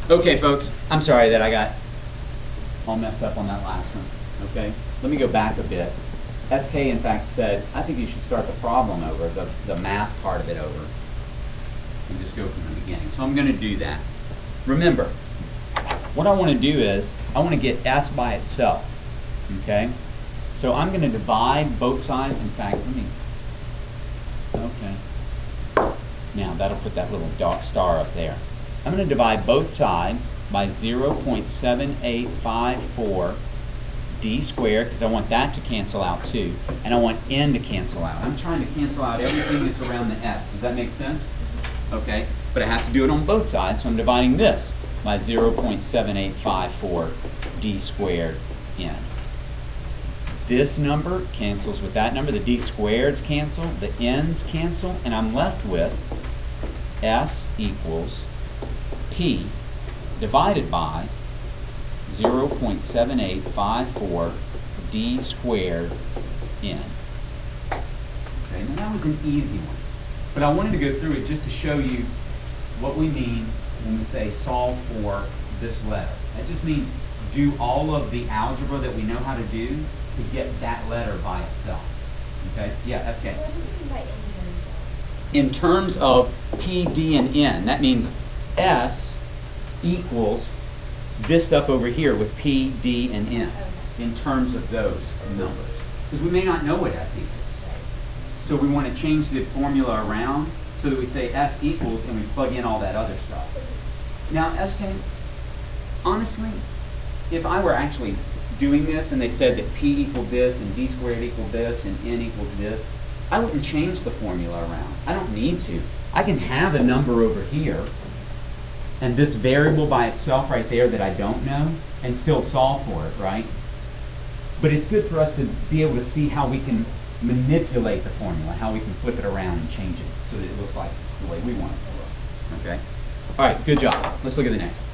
Okay, folks, I'm sorry that I got all messed up on that last one, okay? Let me go back a bit. SK, in fact, said, I think you should start the problem over, the math part of it over, and just go from the beginning. So I'm going to do that. Remember, what I want to do is, I want to get S by itself, okay? So I'm going to divide both sides. In fact, okay. Now, that'll put that little dark star up there. I'm going to divide both sides by 0.7854 d squared, because I want that to cancel out too, and I want n to cancel out. I'm trying to cancel out everything that's around the s. Does that make sense? Okay, but I have to do it on both sides, so I'm dividing this by 0.7854 d squared n. This number cancels with that number. The d squareds cancel, the n's cancel, and I'm left with s equals p divided by 0.7854 d squared n. Okay, now that was an easy one. But I wanted to go through it just to show you what we mean when we say solve for this letter. That just means do all of the algebra that we know how to do to get that letter by itself. Okay? Yeah, SK. What does it mean by in terms of P, D, and N? That means S equals this stuff over here with P, D, and N in terms of those numbers. Because we may not know what S equals. So we want to change the formula around so that we say S equals and we plug in all that other stuff. Now, SK, honestly, if I were actually doing this and they said that P equaled this and D squared equaled this and N equals this, I wouldn't change the formula around. I don't need to. I can have a number over here and this variable by itself right there that I don't know and still solve for it, right? But it's good for us to be able to see how we can manipulate the formula, how we can flip it around and change it so that it looks like the way we want it to look, okay? All right, good job. Let's look at the next one.